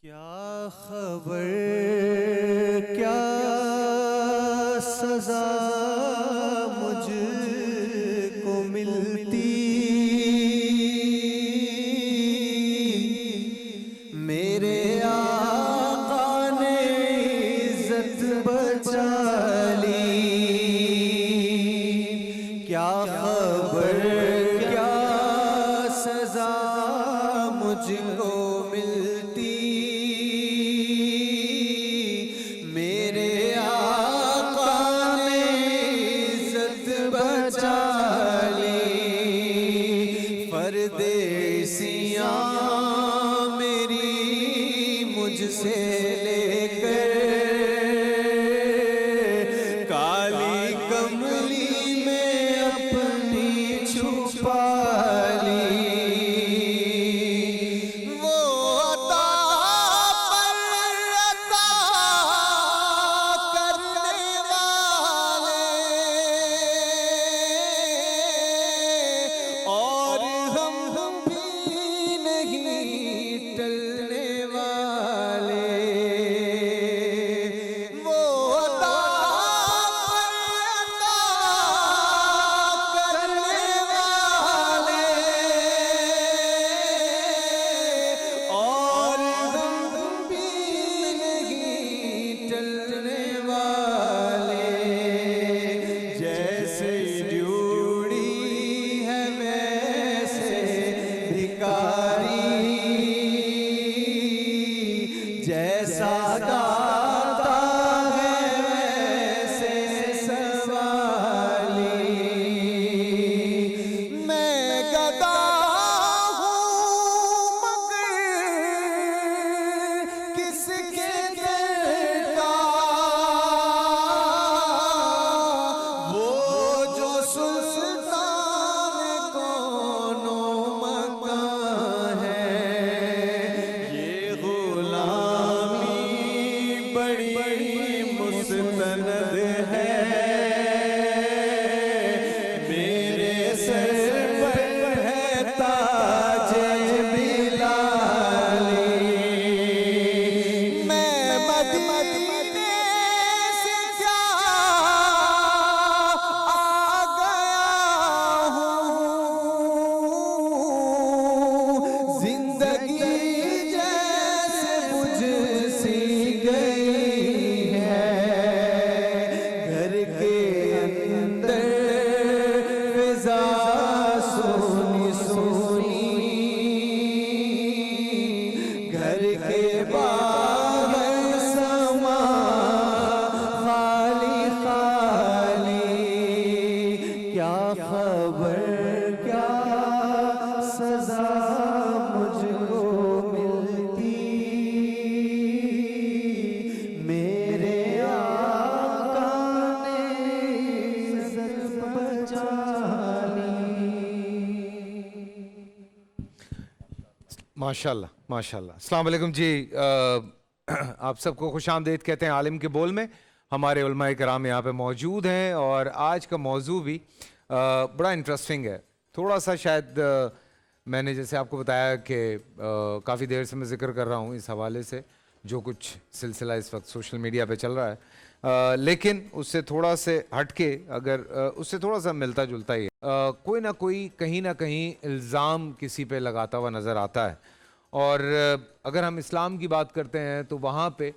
کیا خبر کیا سزا مجھ کو ملتی، میرے آقا نے عزت بچا لی۔ کیا خبر کیا سزا مجھ کو ملتی، میرے آقا نے عزت بچا لی۔ پردیسیاں میری مجھ سے لے کر کالی کملی میں اپنی چھپا لی۔ جیسا گاتا ہے ویسے سوالی، میں گدا ہوں مگر کس کے در کا، وہ جو سلطان کون و مکان ہے، یہ غلام بڑی مستند ہے، میرے سر پر ہے تاج بلالی۔ میں مدینے سے کیا آ گیا ہوں، زندگی جیسے مجھ سی گئی ہے، گھر کے اندر فضا سونی سونی، گھر کے باہر سما خالی خالی۔ کیا خبر کیا سزا مجھ کو ملتی، میرے آقا نے عزت بچا لی۔ ماشاءاللہ ماشاءاللہ۔ السلام علیکم جی، آپ سب کو خوش آمدید کہتے ہیں عالم کے بول میں۔ ہمارے علماء کرام یہاں پہ موجود ہیں اور آج کا موضوع بھی بڑا انٹرسٹنگ ہے۔ تھوڑا سا شاید میں نے جیسے آپ کو بتایا کہ کافی دیر سے میں ذکر کر رہا ہوں اس حوالے سے جو کچھ سلسلہ اس وقت سوشل میڈیا پہ چل رہا ہے، لیکن اس سے تھوڑا سے ہٹ کے اگر اس سے تھوڑا سا ملتا جلتا ہی ہے، کوئی نہ کوئی کہیں نہ کہیں الزام کسی پہ لگاتا ہوا نظر آتا ہے۔ اور اگر ہم اسلام کی بات کرتے ہیں تو وہاں پہ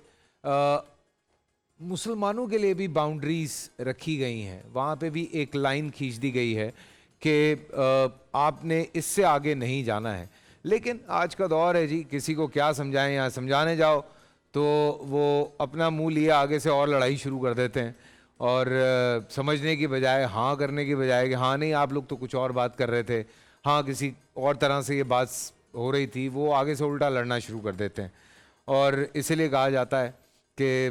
مسلمانوں کے لیے بھی باؤنڈریز رکھی گئی ہیں، وہاں پہ بھی ایک لائن کھینچ دی گئی ہے کہ آپ نے اس سے آگے نہیں جانا ہے۔ لیکن آج کا دور ہے جی، کسی کو کیا سمجھائیں یا سمجھانے جاؤ تو وہ اپنا منہ لیے آگے سے اور لڑائی شروع کر دیتے ہیں، اور سمجھنے کی بجائے ہاں کرنے کی بجائے کہ ہاں نہیں آپ لوگ تو کچھ اور بات کر رہے تھے، ہاں کسی اور طرح سے یہ بات ہو رہی تھی، وہ آگے سے الٹا لڑنا شروع کر دیتے ہیں۔ اور اسی لیے کہا جاتا ہے کہ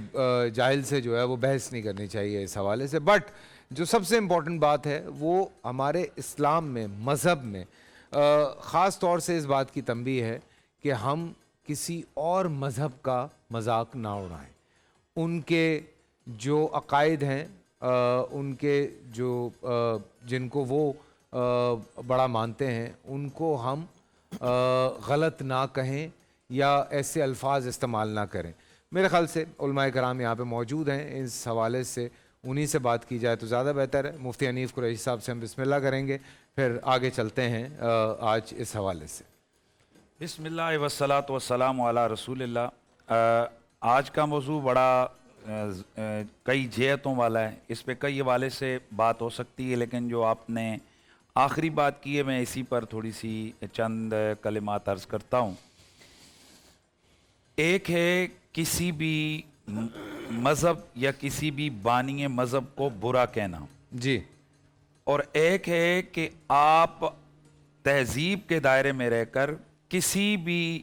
جاہل سے جو ہے وہ بحث نہیں کرنی چاہیے اس حوالے سے۔ بٹ جو سب سے امپورٹنٹ بات ہے وہ ہمارے اسلام میں، مذہب میں خاص طور سے اس بات کی تنبیہ ہے کہ ہم کسی اور مذہب کا مذاق نہ اڑائیں، ان کے جو عقائد ہیں، ان کے جو جن کو وہ بڑا مانتے ہیں، ان کو ہم غلط نہ کہیں یا ایسے الفاظ استعمال نہ کریں. میرے خیال سے علماء کرام یہاں پہ موجود ہیں, اس حوالے سے انہی سے بات کی جائے تو زیادہ بہتر ہے. مفتی حنیف قریشی صاحب سے ہم بسم اللہ کریں گے, پھر آگے چلتے ہیں آج اس حوالے سے. بسم اللہ والصلاۃ والسلام علی رسول اللہ. آج کا موضوع بڑا کئی جہتوں والا ہے, اس پہ کئی حوالے سے بات ہو سکتی ہے, لیکن جو آپ نے آخری بات کی ہے میں اسی پر تھوڑی سی چند کلمات عرض کرتا ہوں. ایک ہے کسی بھی مذہب یا کسی بھی بانی مذہب کو برا کہنا, جی, اور ایک ہے کہ آپ تہذیب کے دائرے میں رہ کر کسی بھی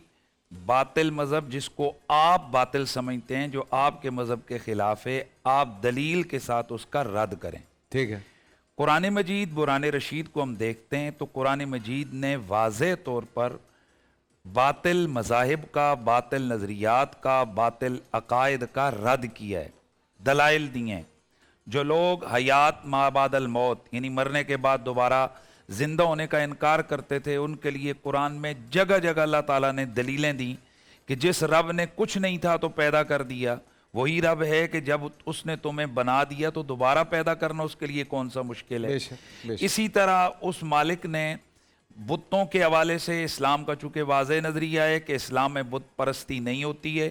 باطل مذہب جس کو آپ باطل سمجھتے ہیں, جو آپ کے مذہب کے خلاف ہے, آپ دلیل کے ساتھ اس کا رد کریں. ٹھیک ہے. قرآن مجید برہان رشید کو ہم دیکھتے ہیں تو قرآن مجید نے واضح طور پر باطل مذاہب کا, باطل نظریات کا, باطل عقائد کا رد کیا ہے, دلائل دیے ہیں. جو لوگ حیات ما بعد الموت یعنی مرنے کے بعد دوبارہ زندہ ہونے کا انکار کرتے تھے, ان کے لیے قرآن میں جگہ جگہ اللہ تعالیٰ نے دلیلیں دیں کہ جس رب نے کچھ نہیں تھا تو پیدا کر دیا, وہی رب ہے کہ جب اس نے تمہیں بنا دیا تو دوبارہ پیدا کرنا اس کے لیے کون سا مشکل ہے. بے شک. اسی طرح اس مالک نے بتوں کے حوالے سے, اسلام کا چونکہ واضح نظریہ ہے کہ اسلام میں بت پرستی نہیں ہوتی ہے,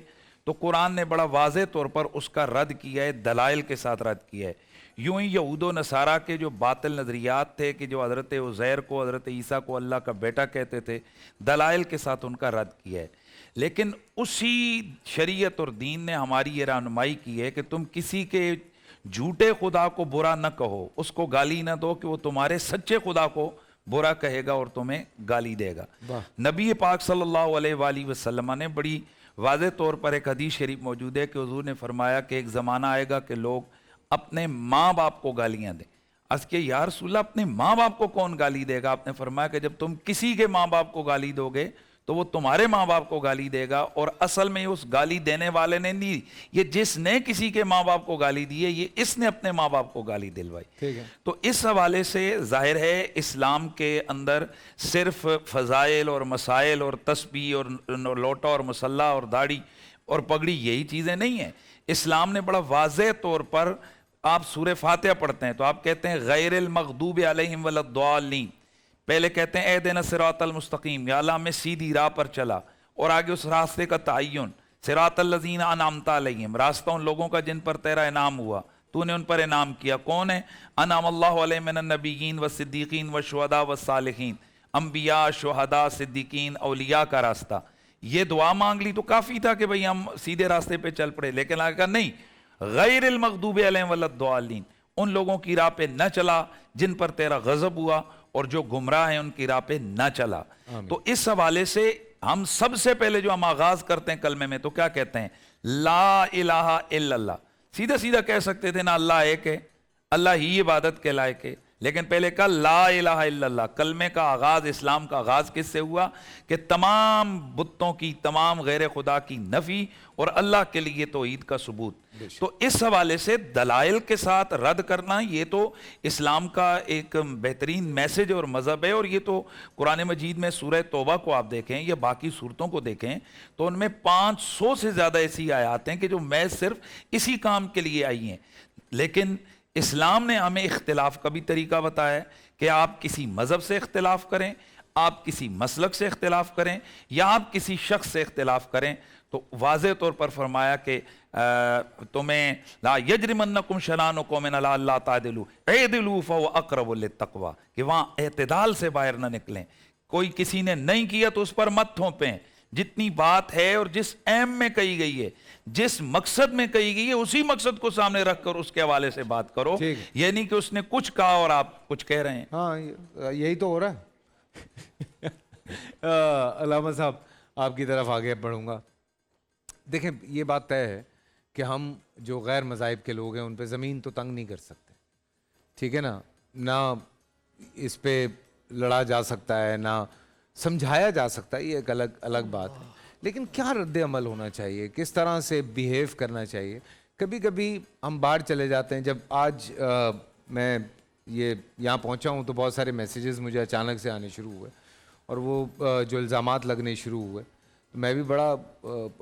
تو قرآن نے بڑا واضح طور پر اس کا رد کیا ہے, دلائل کے ساتھ رد کیا ہے. یوں ہی یہود و نصارہ کے جو باطل نظریات تھے کہ جو حضرت عزیر کو, حضرت عیسیٰ کو اللہ کا بیٹا کہتے تھے, دلائل کے ساتھ ان کا رد کیا ہے. لیکن اسی شریعت اور دین نے ہماری یہ رہنمائی کی ہے کہ تم کسی کے جھوٹے خدا کو برا نہ کہو, اس کو گالی نہ دو کہ وہ تمہارے سچے خدا کو برا کہے گا اور تمہیں گالی دے گا. نبی پاک صلی اللہ علیہ وآلہ وسلم نے بڑی واضح طور پر ایک حدیث شریف موجود ہے کہ حضور نے فرمایا کہ ایک زمانہ آئے گا کہ لوگ اپنے ماں باپ کو گالیاں دیں. اس کے یا رسول اللہ اپنے ماں باپ کو کون گالی دے گا؟ آپ نے فرمایا کہ جب تم کسی کے ماں باپ کو گالی دو گے تو وہ تمہارے ماں باپ کو گالی دے گا, اور اصل میں اس گالی دینے والے نے نہیں, یہ جس نے کسی کے ماں باپ کو گالی دی ہے یہ اس نے اپنے ماں باپ کو گالی دلوائی. ٹھیک ہے. تو اس حوالے سے ظاہر ہے اسلام کے اندر صرف فضائل اور مسائل اور تسبیح اور لوٹا اور مصلی اور داڑھی اور پگڑی یہی چیزیں نہیں ہیں. اسلام نے بڑا واضح طور پر, آپ سورہ فاتحہ پڑھتے ہیں تو آپ کہتے ہیں غیر المغضوب علیہم ولا الضالین, پہلے کہتے ہیں اہدنا الصراط المستقیم, یا اللہ ہمیں سیدھی راہ پر چلا, اور آگے اس راستے کا تعین, صراط الذین انعمت علیہم, راستہ ان لوگوں کا جن پر تیرا انعام ہوا, تو نے ان پر انعام کیا. کون ہے؟ انعم اللہ علیہم من النبیین والصدیقین والشہداء والصالحین, انبیاء, شہداء, صدیقین, اولیاء کا راستہ. یہ دعا مانگ لی تو کافی تھا کہ بھئی ہم سیدھے راستے پہ چل پڑے, لیکن آگے کہا نہیں, غیر المغضوب علیہم ولا الضالین, ان لوگوں کی راہ پہ نہ چلا جن پر تیرا غضب ہوا, اور جو گمراہ ہیں ان کی راہ پہ نہ چلا. تو اس حوالے سے ہم سب سے پہلے جو ہم آغاز کرتے ہیں کلمے میں تو کیا کہتے ہیں؟ لا الہ الا اللہ. سیدھا سیدھا کہہ سکتے تھے نا اللہ ایک ہے, اللہ ہی عبادت کے لائق ہے, لیکن پہلے کہا لا الہ الا اللہ. کلمے کا آغاز, اسلام کا آغاز کس سے ہوا؟ کہ تمام بتوں کی, تمام غیر خدا کی نفی اور اللہ کے لیے توحید کا ثبوت. تو اس حوالے سے دلائل کے ساتھ رد کرنا یہ تو اسلام کا ایک بہترین میسج اور مذہب ہے. اور یہ تو قرآن مجید میں سورہ توبہ کو آپ دیکھیں یا باقی صورتوں کو دیکھیں تو ان میں 500 سے زیادہ ایسی آیات ہیں کہ جو محض صرف اسی کام کے لیے آئی ہیں. لیکن اسلام نے ہمیں اختلاف کا بھی طریقہ بتایا ہے کہ آپ کسی مذہب سے اختلاف کریں, آپ کسی مسلک سے اختلاف کریں, یا آپ کسی شخص سے اختلاف کریں, تو واضح طور پر فرمایا کہ تمہیں لا یجرمنکم شنآن قوم علی الا تعدلوا اعدلوا فهو اقرب للتقوی, کہ وہاں اعتدال سے باہر نہ نکلیں. کوئی کسی نے نہیں کیا تو اس پر مت تھوپیں. جتنی بات ہے اور جس ایم میں کہی گئی ہے, جس مقصد میں کہی گئی ہے, اسی مقصد کو سامنے رکھ کر اس کے حوالے سے بات کرو. یہ نہیں کہ اس نے کچھ کہا اور آپ کچھ کہہ رہے ہیں. ہاں یہی تو ہو رہا ہے. علامہ صاحب آپ کی طرف آگے بڑھوں گا. دیکھیں یہ بات طے ہے کہ ہم جو غیر مذاہب کے لوگ ہیں ان پہ زمین تو تنگ نہیں کر سکتے, ٹھیک ہے نا, نہ اس پہ لڑا جا سکتا ہے, نہ سمجھایا جا سکتا ہے, یہ ایک الگ بات ہے. لیکن کیا رد عمل ہونا چاہیے, کس طرح سے بیہیو کرنا چاہیے. کبھی کبھی ہم باہر چلے جاتے ہیں, جب آج میں یہاں پہنچا ہوں تو بہت سارے میسیجز مجھے اچانک سے آنے شروع ہوئے, اور وہ جو الزامات لگنے شروع ہوئے, میں بھی بڑا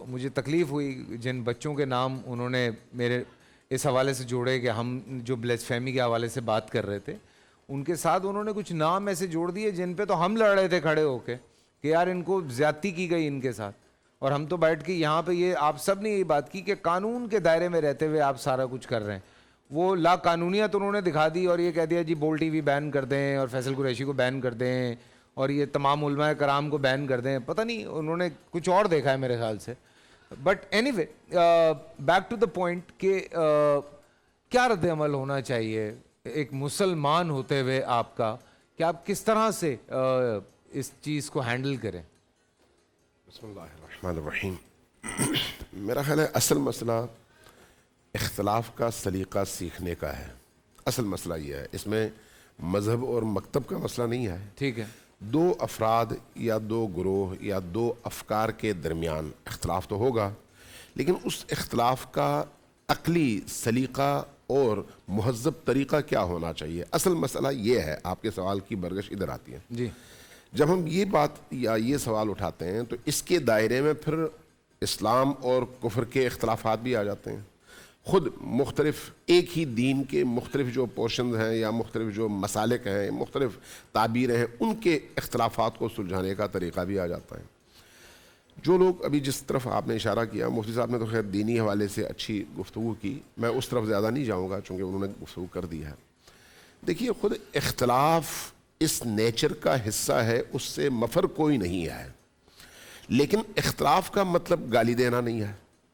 مجھے تکلیف ہوئی جن بچوں کے نام انہوں نے میرے اس حوالے سے جوڑے کہ ہم جو بلیسفیمی کے حوالے سے بات کر رہے تھے ان کے ساتھ انہوں نے کچھ نام ایسے جوڑ دیے جن پہ تو ہم لڑ رہے تھے کھڑے ہو کے کہ یار ان کو زیادتی کی گئی ان کے ساتھ، اور ہم تو بیٹھ کے یہاں پہ یہ آپ سب نے یہ بات کی کہ قانون کے دائرے میں رہتے ہوئے آپ سارا کچھ کر رہے ہیں. وہ لا قانونیت انہوں نے دکھا دی اور یہ کہہ دیا جی بول ٹی وی بین کر دیں اور فیصل قریشی کو بین کر دیں اور یہ تمام علماء کرام کو بین کر دیں. پتہ نہیں انہوں نے کچھ اور دیکھا ہے میرے خیال سے. But anyway back to the point کہ کیا رد عمل ہونا چاہیے ایک مسلمان ہوتے ہوئے آپ کا کہ آپ کس طرح سے اس چیز کو ہینڈل کریں؟ بسم اللہ الرحمن الرحیم. میرا خیال ہے اصل مسئلہ اختلاف کا سلیقہ سیکھنے کا ہے. اصل مسئلہ یہ ہے، اس میں مذہب اور مکتب کا مسئلہ نہیں ہے. ٹھیک ہے، دو افراد یا دو گروہ یا دو افکار کے درمیان اختلاف تو ہوگا، لیکن اس اختلاف کا عقلی سلیقہ اور مہذب طریقہ کیا ہونا چاہیے. اصل مسئلہ یہ ہے. آپ کے سوال کی برگش ادھر آتی ہے. جی جب ہم یہ بات یا یہ سوال اٹھاتے ہیں تو اس کے دائرے میں پھر اسلام اور کفر کے اختلافات بھی آ جاتے ہیں. خود مختلف ایک ہی دین کے مختلف جو پورشنز ہیں یا مختلف جو مسالک ہیں، مختلف تعبیریں ہیں، ان کے اختلافات کو سلجھانے کا طریقہ بھی آ جاتا ہے. جو لوگ ابھی جس طرف آپ نے اشارہ کیا، مفتی صاحب نے تو خیر دینی حوالے سے اچھی گفتگو کی، میں اس طرف زیادہ نہیں جاؤں گا چونکہ انہوں نے گفتگو کر دی ہے. دیکھیے، خود اختلاف اس نیچر کا حصہ ہے، اس سے مفر کوئی نہیں ہے. لیکن اختلاف کا مطلب گالی دینا نہیں ہے.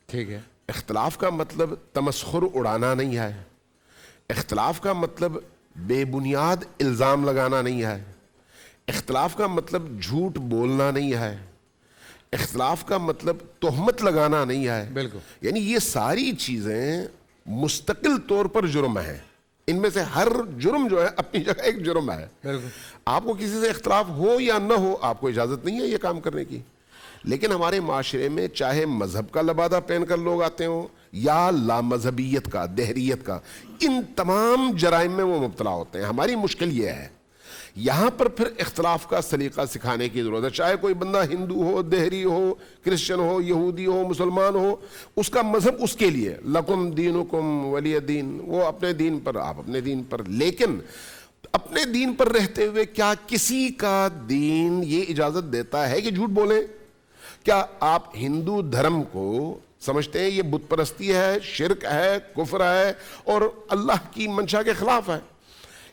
ٹھیک ہے، اختلاف کا مطلب تمسخر اڑانا نہیں ہے. اختلاف کا مطلب بے بنیاد الزام لگانا نہیں ہے. اختلاف کا مطلب جھوٹ بولنا نہیں ہے. اختلاف کا مطلب تہمت لگانا نہیں ہے. بالکل. یعنی یہ ساری چیزیں مستقل طور پر جرم ہیں. ان میں سے ہر جرم جو ہے اپنی جگہ ایک جرم ہے. بالکل. آپ کو کسی سے اختلاف ہو یا نہ ہو، آپ کو اجازت نہیں ہے یہ کام کرنے کی. لیکن ہمارے معاشرے میں چاہے مذہب کا لبادہ پہن کر لوگ آتے ہوں یا لامذہبیت کا، دہریت کا، ان تمام جرائم میں وہ مبتلا ہوتے ہیں. ہماری مشکل یہ ہے، یہاں پر پھر اختلاف کا سلیقہ سکھانے کی ضرورت ہے. چاہے کوئی بندہ ہندو ہو، دہری ہو، کرسچن ہو، یہودی ہو، مسلمان ہو، اس کا مذہب اس کے لیے، لکم دینکم ولی دین، وہ اپنے دین پر، آپ اپنے دین پر. لیکن اپنے دین پر رہتے ہوئے کیا کسی کا دین یہ اجازت دیتا ہے کہ جھوٹ بولیں؟ کیا آپ ہندو دھرم کو سمجھتے ہیں یہ بت پرستی ہے، شرک ہے، کفر ہے اور اللہ کی منشا کے خلاف ہے؟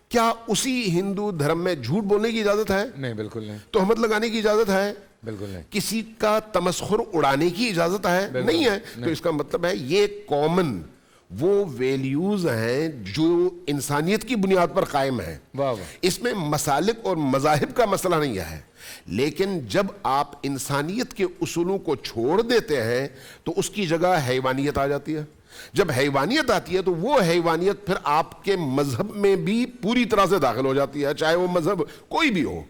کیا اسی ہندو دھرم میں جھوٹ بولنے کی اجازت ہے؟ نہیں، بالکل نہیں. تہمت لگانے کی اجازت ہے؟ بالکل نہیں. کسی کا تمسخر اڑانے کی اجازت ہے؟ نہیں ہے. تو اس کا مطلب ہے یہ کامن وہ ویلیوز ہیں جو انسانیت کی بنیاد پر قائم ہیں. اس میں مسالک اور مذاہب کا مسئلہ نہیں ہے. لیکن جب آپ انسانیت کے اصولوں کو چھوڑ دیتے ہیں تو اس کی جگہ حیوانیت آ جاتی ہے. جب حیوانیت آتی ہے تو وہ حیوانیت پھر آپ کے مذہب میں بھی پوری طرح سے داخل ہو جاتی ہے، چاہے وہ مذہب کوئی بھی ہو.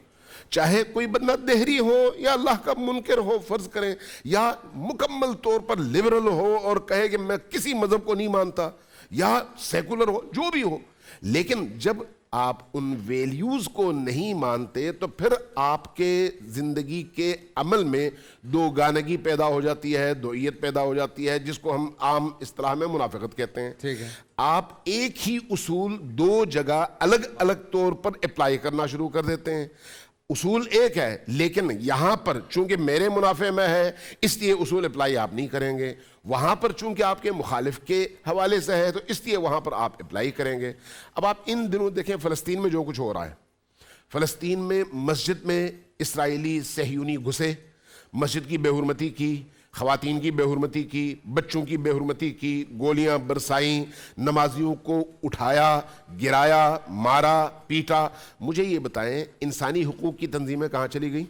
چاہے کوئی بندہ دہری ہو یا اللہ کا منکر ہو فرض کریں، یا مکمل طور پر لبرل ہو اور کہے کہ میں کسی مذہب کو نہیں مانتا، یا سیکولر ہو، جو بھی ہو. لیکن جب آپ ان ویلیوز کو نہیں مانتے تو پھر آپ کے زندگی کے عمل میں دو گانگی پیدا ہو جاتی ہے، دوئیت پیدا ہو جاتی ہے، جس کو ہم عام اصطلاح میں منافقت کہتے ہیں. ٹھیک ہے. آپ ایک ہی اصول دو جگہ الگ الگ طور پر اپلائی کرنا شروع کر دیتے ہیں. اصول ایک ہے لیکن یہاں پر چونکہ میرے منافع میں ہے اس لیے اصول اپلائی آپ نہیں کریں گے، وہاں پر چونکہ آپ کے مخالف کے حوالے سے ہے تو اس لیے وہاں پر آپ اپلائی کریں گے. اب آپ ان دنوں دیکھیں فلسطین میں جو کچھ ہو رہا ہے. فلسطین میں مسجد میں اسرائیلی صہیونی گھسے، مسجد کی بے حرمتی کی، خواتین کی بے حرمتی کی، بچوں کی بے حرمتی کی، گولیاں برسائیں، نمازیوں کو اٹھایا، گرایا، مارا، پیٹا. مجھے یہ بتائیں انسانی حقوق کی تنظیمیں کہاں چلی گئیں؟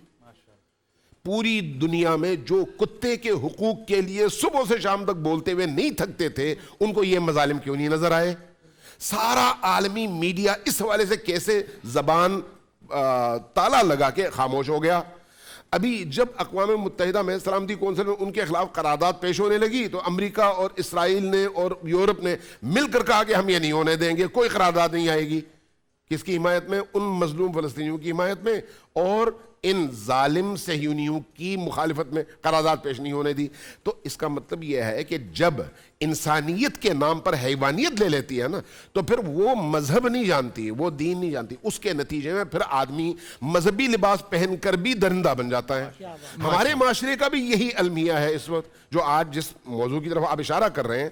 پوری دنیا میں جو کتے کے حقوق کے لیے صبح سے شام تک بولتے ہوئے نہیں تھکتے تھے ان کو یہ مظالم کیوں نہیں نظر آئے؟ سارا عالمی میڈیا اس حوالے سے کیسے زبان تالا لگا کے خاموش ہو گیا؟ ابھی جب اقوام متحدہ میں سلامتی کونسل میں ان کے خلاف قرارداد پیش ہونے لگی تو امریکہ اور اسرائیل نے اور یورپ نے مل کر کہا کہ ہم یہ نہیں ہونے دیں گے، کوئی قرارداد نہیں آئے گی. کس کی حمایت میں؟ ان مظلوم فلسطینیوں کی حمایت میں. اور ان ظالم صہیونیوں کی مخالفت میں قرارداد پیش نہیں ہونے دی. تو اس کا مطلب یہ ہے کہ جب انسانیت کے نام پر حیوانیت لے لیتی ہے نا تو پھر وہ مذہب نہیں جانتی, وہ دین نہیں جانتی. اس کے نتیجے میں پھر آدمی مذہبی لباس پہن کر بھی درندہ بن جاتا ہے. ہمارے معاشرے کا بھی یہی المیہ ہے اس وقت جو آج جس موضوع کی طرف آپ اشارہ کر رہے ہیں.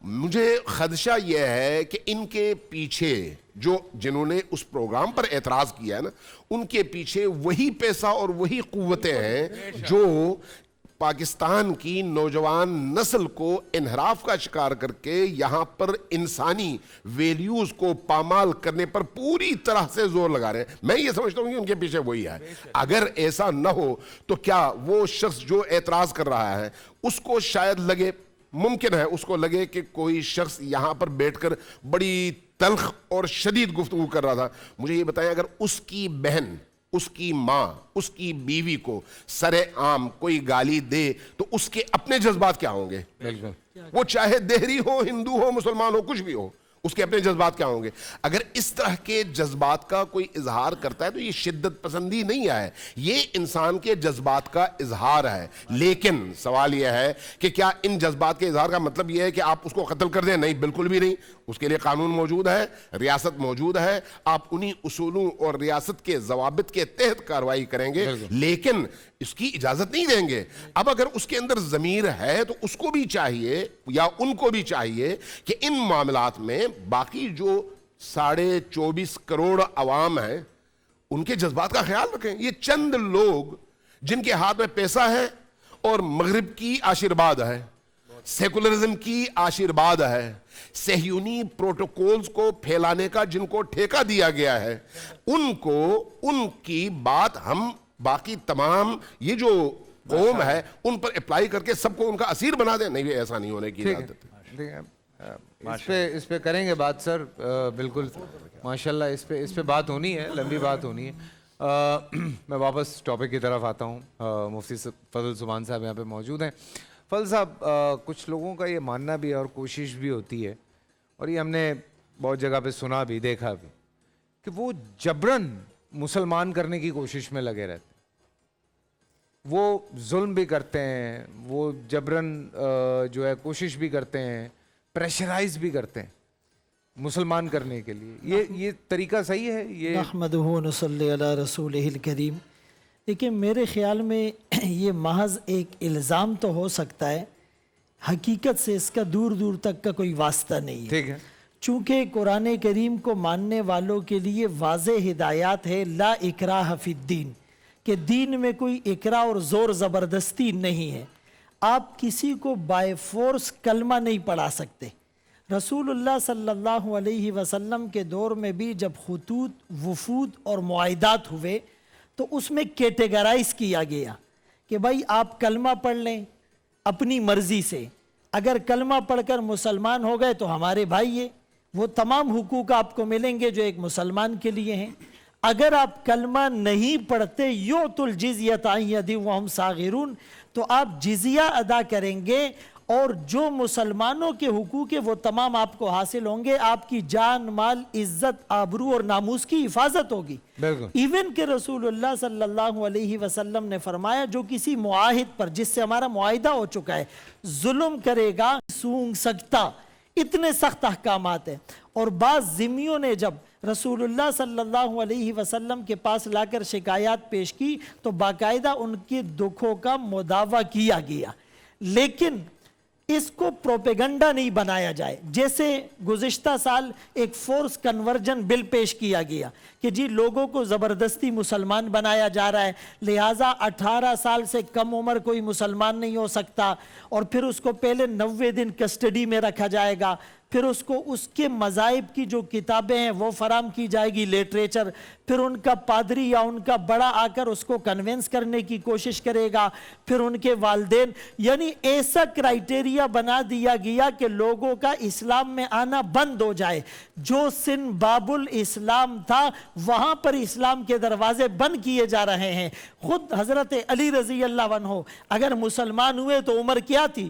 مجھے خدشہ یہ ہے کہ ان کے پیچھے جنہوں نے اس پروگرام پر اعتراض کیا ہے نا, ان کے پیچھے وہی پیسہ اور وہی قوتیں ہیں جو پاکستان کی نوجوان نسل کو انحراف کا شکار کر کے یہاں پر انسانی ویلیوز کو پامال کرنے پر پوری طرح سے زور لگا رہے ہیں. میں یہ سمجھتا ہوں کہ ان کے پیچھے وہی ہے. اگر ایسا نہ ہو تو کیا وہ شخص جو اعتراض کر رہا ہے اس کو شاید لگے, ممکن ہے اس کو لگے کہ کوئی شخص یہاں پر بیٹھ کر بڑی تلخ اور شدید گفتگو کر رہا تھا. مجھے یہ بتائیں, اگر اس کی بہن, اس کی ماں, اس کی بیوی کو سر عام کوئی گالی دے تو اس کے اپنے جذبات کیا ہوں گے؟ وہ چاہے دہری ہو, ہندو ہو, مسلمان ہو, کچھ بھی ہو, اس کے اپنے جذبات کیا ہوں گے؟ اگر اس طرح کے جذبات کا کوئی اظہار کرتا ہے تو یہ شدت پسندی نہیں ہے, یہ انسان کے جذبات کا اظہار ہے. لیکن سوال یہ ہے کہ کیا ان جذبات کے اظہار کا مطلب یہ ہے کہ آپ اس کو قتل کر دیں؟ نہیں, بالکل بھی نہیں. اس کے لیے قانون موجود ہے, ریاست موجود ہے, آپ انہی اصولوں اور ریاست کے ضوابط کے تحت کارروائی کریں گے, لیکن اس کی اجازت نہیں دیں گے. اب اگر اس کے اندر ضمیر ہے تو اس کو بھی چاہیے یا ان کو بھی چاہیے کہ ان معاملات میں باقی جو 24.5 کروڑ عوام ہیں ان کے جذبات کا خیال رکھیں. یہ چند لوگ جن کے ہاتھ میں پیسہ ہے اور مغرب کی آشیرواد ہے, سیکولرزم کی آشیرواد ہے, صہیونی پروٹوکولز کو پھیلانے کا جن کو ٹھیکہ دیا گیا ہے, ان کی بات ہم باقی تمام یہ جو قوم ہے ان پر اپلائی کر کے سب کو ان کا اسیر بنا دیں. نہیں, ایسا نہیں ہونے کی اجازت ہے. اس پہ کریں گے بات سر, بالکل ماشاءاللہ اس پہ بات ہونی ہے, لمبی بات ہونی ہے. میں واپس ٹاپک کی طرف آتا ہوں. مفتی فضل سبحان صاحب یہاں پہ موجود ہیں. فضل صاحب, کچھ لوگوں کا یہ ماننا بھی ہے اور کوشش بھی ہوتی ہے, اور یہ ہم نے بہت جگہ پہ سنا بھی, دیکھا بھی, کہ وہ جبراً مسلمان کرنے کی کوشش میں لگے رہتے ہیں. وہ ظلم بھی کرتے ہیں, وہ جبراً جو ہے کوشش بھی کرتے ہیں, پریشرائز بھی کرتے ہیں مسلمان کرنے کے لیے. یہ طریقہ صحیح ہے؟ یہ نحمدہ و نصلی علی رسولہ الکریم. دیکھیں, میرے خیال میں یہ محض ایک الزام تو ہو سکتا ہے, حقیقت سے اس کا دور دور تک کا کوئی واسطہ نہیں ہے. ٹھیک ہے, چونکہ قرآن کریم کو ماننے والوں کے لیے واضح ہدایات ہے, لا اکراہ فی الدین, کہ دین میں کوئی اکراہ اور زور زبردستی نہیں ہے. آپ کسی کو بائی فورس کلمہ نہیں پڑھا سکتے. رسول اللہ صلی اللہ علیہ وسلم کے دور میں بھی جب خطوط, وفود اور معاہدات ہوئے تو اس میں کیٹیگرائز کیا گیا کہ بھائی آپ کلمہ پڑھ لیں اپنی مرضی سے, اگر کلمہ پڑھ کر مسلمان ہو گئے تو ہمارے بھائی ہیں, وہ تمام حقوق آپ کو ملیں گے جو ایک مسلمان کے لیے ہیں. اگر آپ کلمہ نہیں پڑھتے یؤتوا الجزیۃ عن ید وہم صاغرون, تو آپ جزیہ ادا کریں گے اور جو مسلمانوں کے حقوق ہیں وہ تمام آپ کو حاصل ہوں گے. آپ کی جان, مال, عزت, آبرو اور ناموس کی حفاظت ہوگی. ایون کہ رسول اللہ صلی اللہ علیہ وسلم نے فرمایا جو کسی معاہد پر جس سے ہمارا معاہدہ ہو چکا ہے ظلم کرے گا, سونگ سکتا, اتنے سخت احکامات ہیں. اور بعض ذمیوں نے جب رسول اللہ صلی اللہ علیہ وسلم کے پاس لا کر شکایات پیش کی تو باقاعدہ ان کے دکھوں کا مداوع کیا گیا, لیکن اس کو پروپیگنڈا نہیں بنایا جائے. جیسے گزشتہ سال ایک فورس کنورجن بل پیش کیا گیا کہ جی لوگوں کو زبردستی مسلمان بنایا جا رہا ہے, لہٰذا 18 سال سے کم عمر کوئی مسلمان نہیں ہو سکتا, اور پھر اس کو پہلے 90 دن کسٹڈی میں رکھا جائے گا, پھر اس کو اس کے مذاہب کی جو کتابیں ہیں وہ فراہم کی جائے گی, لٹریچر, پھر ان کا پادری یا ان کا بڑا آ کر اس کو کنونس کرنے کی کوشش کرے گا, پھر ان کے والدین. یعنی ایسا کرائیٹیریا بنا دیا گیا کہ لوگوں کا اسلام میں آنا بند ہو جائے. جو سن باب الاسلام تھا وہاں پر اسلام کے دروازے بند کیے جا رہے ہیں. خود حضرت علی رضی اللہ عنہ اگر مسلمان ہوئے تو عمر کیا تھی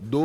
2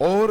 اور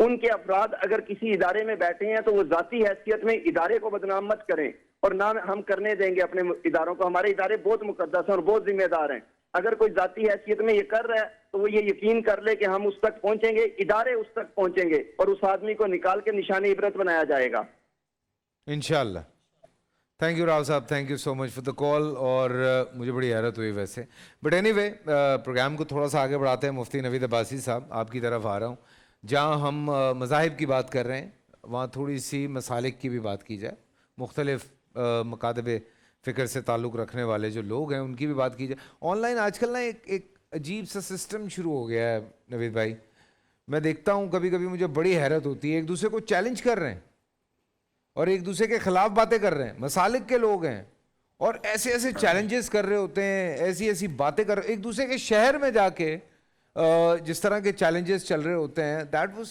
ان کے افراد اگر کسی ادارے میں بیٹھے ہیں تو وہ ذاتی حیثیت میں ادارے کو بدنام مت کریں، اور نہ ہم کرنے دیں گے اپنے اداروں کو. ہمارے ادارے بہت مقدس ہیں اور بہت ذمہ دار ہیں. اگر کوئی ذاتی حیثیت میں یہ کر رہا ہے تو وہ یہ یقین کر لے کہ ہم اس تک پہنچیں گے، ادارے اس تک پہنچیں گے، اور اس آدمی کو نکال کے نشان عبرت بنایا جائے گا. انشاءاللہ. Thank you Rao sahab, thank you so much for the call. اور مجھے بڑی حیرت ہوئی ویسے، بٹ اینی وے پروگرام کو تھوڑا سا آگے بڑھاتے ہیں. مفتی نوید عباسی صاحب آپ کی طرف آ رہا ہوں. جہاں ہم مذاہب کی بات کر رہے ہیں وہاں تھوڑی سی مسالک کی بھی بات کی جائے. مختلف مکاتب فکر سے تعلق رکھنے والے جو لوگ ہیں ان کی بھی بات کی جائے. آن لائن آج کل نا ایک عجیب سا سسٹم شروع ہو گیا ہے نوید بھائی. میں دیکھتا ہوں کبھی کبھی مجھے بڑی حیرت ہوتی ہے، ایک دوسرے کو چیلنج کر رہے ہیں اور ایک دوسرے کے خلاف باتیں کر رہے ہیں. مسالک کے لوگ ہیں اور ایسے ایسے چیلنجز کر رہے ہوتے ہیں، ایسی ایسی باتیں کر رہے، ایک دوسرے کے شہر میں جا کے جس طرح کے چیلنجز چل رہے ہوتے ہیں. دیٹ واز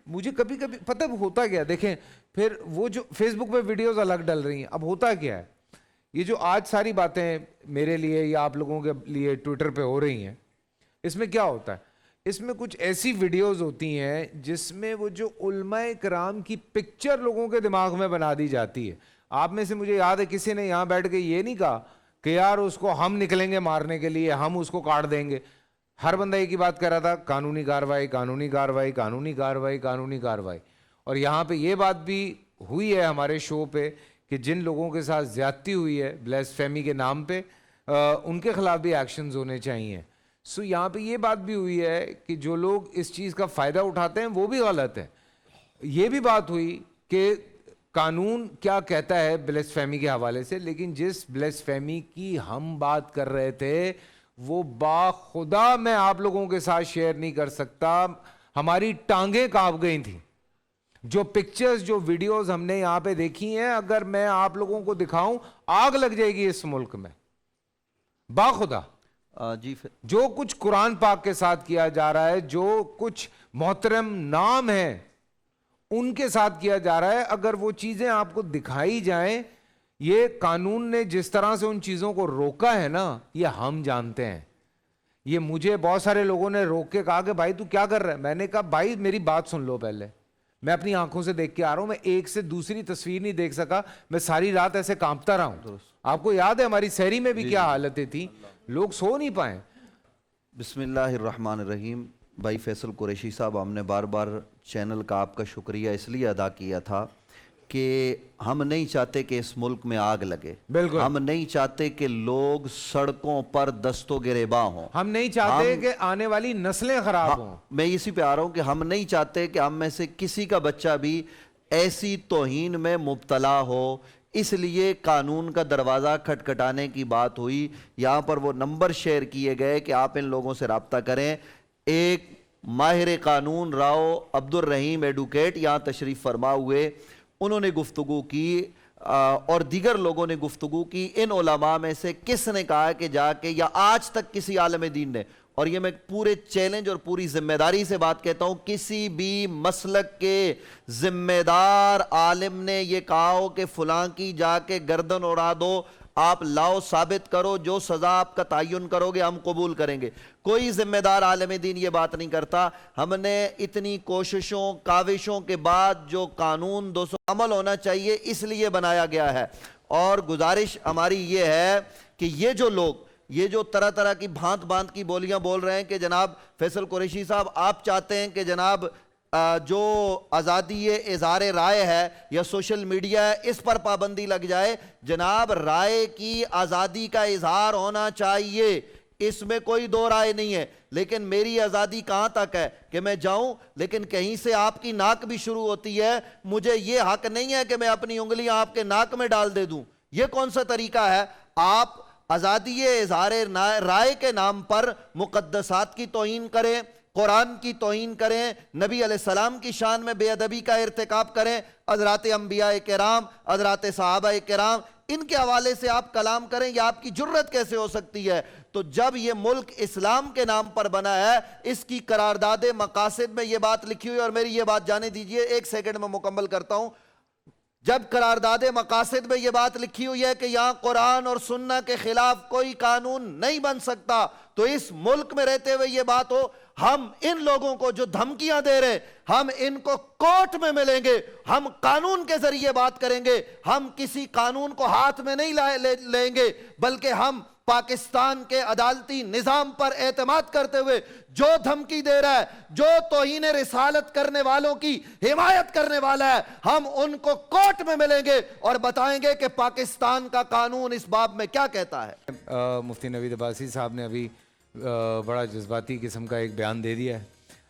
مجھے کبھی کبھی پتہ ہوتا کیا. دیکھیں پھر وہ جو فیس بک پہ ویڈیوز الگ ڈل رہی ہیں، اب ہوتا کیا ہے، یہ جو آج ساری باتیں میرے لیے یا آپ لوگوں کے لیے ٹویٹر پہ ہو رہی ہیں، اس میں کیا ہوتا ہے، اس میں کچھ ایسی ویڈیوز ہوتی ہیں جس میں وہ جو علماء کرام کی پکچر لوگوں کے دماغ میں بنا دی جاتی ہے. آپ میں سے مجھے یاد ہے کسی نے یہاں بیٹھ کے یہ نہیں کہا کہ یار اس کو ہم نکلیں گے مارنے کے لیے، ہم اس کو کاٹ دیں گے. ہر بندہ ایک ہی بات کر رہا تھا، قانونی کارروائی قانونی کارروائی قانونی کارروائی قانونی کارروائی. اور یہاں پہ یہ بات بھی ہوئی ہے ہمارے شو پہ کہ جن لوگوں کے ساتھ زیادتی ہوئی ہے بلیسفیمی کے نام پہ ان کے خلاف بھی ایکشنز ہونے چاہیے. سو یہاں پہ یہ بات بھی ہوئی ہے کہ جو لوگ اس چیز کا فائدہ اٹھاتے ہیں وہ بھی غلط ہے. یہ بھی بات ہوئی کہ قانون کیا کہتا ہے بلیسفیمی کے حوالے سے، لیکن جس بلیسفیمی کی ہم بات کر رہے تھے وہ باخدا میں آپ لوگوں کے ساتھ شیئر نہیں کر سکتا. ہماری ٹانگیں کانپ گئی تھیں. جو پکچرز جو ویڈیوز ہم نے یہاں پہ دیکھی ہیں، اگر میں آپ لوگوں کو دکھاؤں آگ لگ جائے گی اس ملک میں. باخدا جی جو کچھ قرآن پاک کے ساتھ کیا جا رہا ہے، جو کچھ محترم نام ہیں ان کے ساتھ کیا جا رہا ہے، اگر وہ چیزیں آپ کو دکھائی جائیں، یہ قانون نے جس طرح سے ان چیزوں کو روکا ہے نا، یہ ہم جانتے ہیں. یہ مجھے بہت سارے لوگوں نے روک کے کہا کہ بھائی تو کیا کر رہا ہے. میں نے کہا بھائی میری بات سن لو پہلے. میں اپنی آنکھوں سے دیکھ کے آ رہا ہوں، میں ایک سے دوسری تصویر نہیں دیکھ سکا، میں ساری رات ایسے کانپتا رہا ہوں. آپ کو یاد ہے ہماری سحری میں بھی کیا حالتیں تھیں، لوگ سو نہیں پائیں. بسم اللہ الرحمن الرحیم. بھائی فیصل قریشی صاحب، ہم نے بار بار چینل کا آپ کا شکریہ اس لیے ادا کیا تھا کہ ہم نہیں چاہتے کہ اس ملک میں آگ لگے. بالکل. ہم نہیں چاہتے کہ لوگ سڑکوں پر دست و گریباں ہوں. ہم نہیں چاہتے کہ آنے والی نسلیں خراب ہوں. میں اسی پہ آ رہا ہوں کہ ہم نہیں چاہتے کہ ہم میں سے کسی کا بچہ بھی ایسی توہین میں مبتلا ہو. اس لیے قانون کا دروازہ کھٹکھٹانے کی بات ہوئی. یہاں پر وہ نمبر شیئر کیے گئے کہ آپ ان لوگوں سے رابطہ کریں. ایک ماہر قانون راؤ عبد الرحیم ایڈوکیٹ یہاں تشریف فرما ہوئے، انہوں نے گفتگو کی اور دیگر لوگوں نے گفتگو کی. ان علماء میں سے کس نے کہا کہ جا کے، یا آج تک کسی عالم دین نے، اور یہ میں پورے چیلنج اور پوری ذمہ داری سے بات کہتا ہوں، کسی بھی مسلک کے ذمہ دار عالم نے یہ کہا ہو کہ فلاں کی جا کے گردن اڑا دو، آپ لاؤ ثابت کرو، جو سزا آپ کا تعین کرو گے ہم قبول کریں گے. کوئی ذمہ دار عالم دین یہ بات نہیں کرتا. ہم نے اتنی کوششوں کاوشوں کے بعد جو قانون 200 عمل ہونا چاہیے اس لیے بنایا گیا ہے. اور گزارش ہماری یہ ہے کہ یہ جو لوگ یہ جو طرح طرح کی بھانت بھانت کی بولیاں بول رہے ہیں کہ جناب فیصل قریشی صاحب آپ چاہتے ہیں کہ جناب جو آزادی اظہار رائے ہے یا سوشل میڈیا ہے اس پر پابندی لگ جائے. جناب رائے کی آزادی کا اظہار ہونا چاہیے، اس میں کوئی دو رائے نہیں ہے، لیکن میری آزادی کہاں تک ہے کہ میں جاؤں لیکن کہیں سے آپ کی ناک بھی شروع ہوتی ہے، مجھے یہ حق نہیں ہے کہ میں اپنی انگلیاں آپ کے ناک میں ڈال دے دوں. یہ کون سا طریقہ ہے؟ آپ آزادی اظہار رائے کے نام پر مقدسات کی توہین کریں، قرآن کی توہین کریں، نبی علیہ السلام کی شان میں بے ادبی کا ارتکاب کریں، حضرات انبیاء کرام، حضرات صحابہ کرام، ان کے حوالے سے آپ کلام کریں. یہ آپ کی جرت کیسے ہو سکتی ہے؟ تو جب یہ ملک اسلام کے نام پر بنا ہے، اس کی قرارداد مقاصد میں یہ بات لکھی ہوئی، اور میری یہ بات جانے دیجئے، ایک سیکنڈ میں مکمل کرتا ہوں. جب قرارداد مقاصد میں یہ بات لکھی ہوئی ہے کہ یہاں قرآن اور سنہ کے خلاف کوئی قانون نہیں بن سکتا، تو اس ملک میں رہتے ہوئے یہ بات ہو ہم ان لوگوں کو جو دھمکیاں دے رہے ہم ان کو کورٹ میں ملیں گے, ہم قانون کے ذریعے بات کریں گے, ہم کسی قانون کو ہاتھ میں نہیں لیں گے بلکہ ہم پاکستان کے عدالتی نظام پر اعتماد کرتے ہوئے جو دھمکی دے رہا ہے, جو توہین رسالت کرنے والوں کی حمایت کرنے والا ہے, ہم ان کو کورٹ میں ملیں گے اور بتائیں گے کہ پاکستان کا قانون اس باب میں کیا کہتا ہے. مفتی نوید عباسی صاحب نے ابھی بڑا جذباتی قسم کا ایک بیان دے دیا ہے,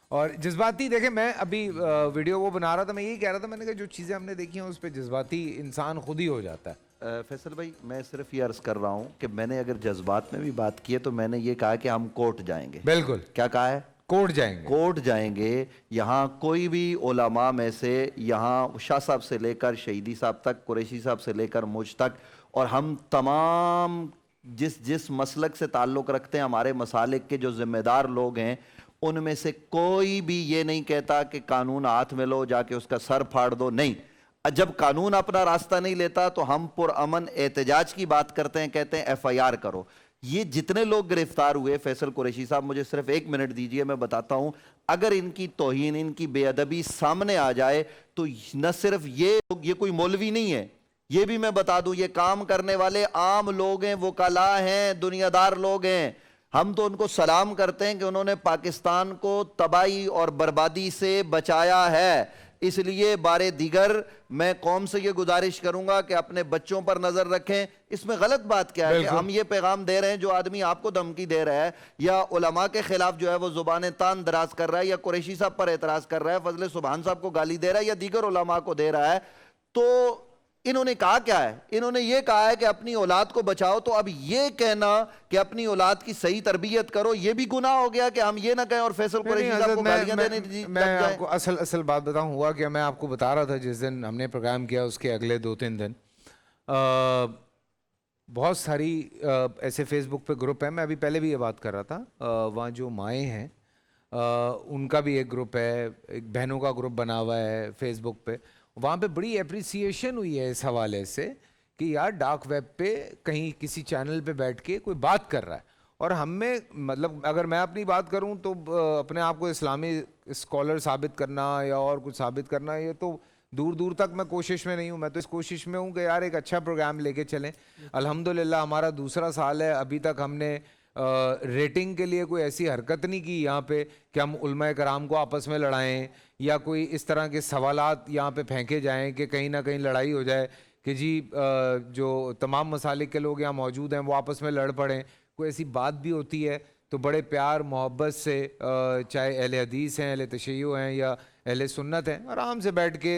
اور جذباتی دیکھیں میں ابھی ویڈیو وہ بنا رہا تھا, میں یہی کہہ رہا تھا, میں نے کہا جو چیزیں ہم نے دیکھی ہیں اس پہ جذباتی انسان خود ہی ہو جاتا ہے. فیصل بھائی میں صرف یہ عرض کر رہا ہوں کہ میں نے اگر جذبات میں بھی بات کی ہے تو میں نے یہ کہا کہ ہم کورٹ جائیں گے. بالکل, کیا کہا ہے؟ کورٹ جائیں گے. کورٹ جائیں گے. یہاں کوئی بھی علماء میں سے, یہاں شاہ صاحب سے لے کر شہیدی صاحب تک, قریشی صاحب سے لے کر مجھ تک, اور ہم تمام جس مسلک سے تعلق رکھتے ہیں, ہمارے مسالک کے جو ذمہ دار لوگ ہیں, ان میں سے کوئی بھی یہ نہیں کہتا کہ قانون ہاتھ میں لو جا کے اس کا سر پھاڑ دو. نہیں, جب قانون اپنا راستہ نہیں لیتا تو ہم پرامن احتجاج کی بات کرتے ہیں, کہتے ہیں ایف آئی آر کرو. یہ جتنے لوگ گرفتار ہوئے, فیصل قریشی صاحب مجھے صرف 1 منٹ دیجئے, میں بتاتا ہوں. اگر ان کی توہین, ان کی بے ادبی سامنے آ جائے تو نہ صرف یہ کوئی مولوی نہیں ہے, یہ بھی میں بتا دوں, یہ کام کرنے والے عام لوگ ہیں, وکلاء ہیں, دنیا دار لوگ ہیں. ہم تو ان کو سلام کرتے ہیں کہ انہوں نے پاکستان کو تباہی اور بربادی سے بچایا ہے. اس لیے بارے دیگر میں قوم سے یہ گزارش کروں گا کہ اپنے بچوں پر نظر رکھیں. اس میں غلط بات کیا ہے کہ ہم یہ پیغام دے رہے ہیں, جو آدمی آپ کو دھمکی دے رہا ہے یا علماء کے خلاف جو ہے وہ زبان تان دراز کر رہا ہے, یا قریشی صاحب پر اعتراض کر رہا ہے, فضل سبحان صاحب کو گالی دے رہا ہے, یا دیگر علماء کو دے رہا ہے, تو انہوں نے کہا کیا ہے؟ انہوں نے یہ کہا ہے کہ اپنی اولاد کو بچاؤ. تو اب یہ کہنا کہ اپنی اولاد کی صحیح تربیت کرو, یہ بھی گناہ ہو گیا کہ ہم یہ نہ کہیں اور فیصل قریشی صاحب کو گالیاں دینے لگ جائیں. میں آپ کو اصل بات بتاؤں, ہوا کہ میں آپ کو بتا رہا تھا جس دن ہم نے پروگرام کیا اس کے اگلے 2-3 دن بہت ساری ایسے فیس بک پہ گروپ ہیں, میں ابھی پہلے بھی یہ بات کر رہا تھا, وہاں جو مائیں ہیں ان کا بھی ایک گروپ ہے, ایک بہنوں کا گروپ بنا ہوا ہے فیس بک پہ. وہاں پہ بڑی اپریسیشن ہوئی ہے اس حوالے سے کہ یار ڈارک ویب پہ کہیں کسی چینل پہ بیٹھ کے کوئی بات کر رہا ہے, اور ہم میں مطلب اگر میں اپنی بات کروں تو اپنے آپ کو اسلامی اسکالر ثابت کرنا یا اور کچھ ثابت کرنا, یہ تو دور تک میں کوشش میں نہیں ہوں. میں تو اس کوشش میں ہوں کہ یار ایک اچھا پروگرام لے کے چلیں. الحمدللہ ہمارا 2سرا سال ہے, ابھی تک ہم نے ریٹنگ کے لیے کوئی ایسی حرکت نہیں کی یہاں پہ کہ ہم علماء کرام کو آپس میں لڑائیں یا کوئی اس طرح کے سوالات یہاں پہ پھینکے جائیں کہ کہیں نہ کہیں لڑائی ہو جائے کہ جی جو تمام مسالک کے لوگ یہاں موجود ہیں وہ آپس میں لڑ پڑیں. کوئی ایسی بات بھی ہوتی ہے تو بڑے پیار محبت سے, چاہے اہل حدیث ہیں, اہل تشیع ہیں یا اہل سنت ہیں, آرام سے بیٹھ کے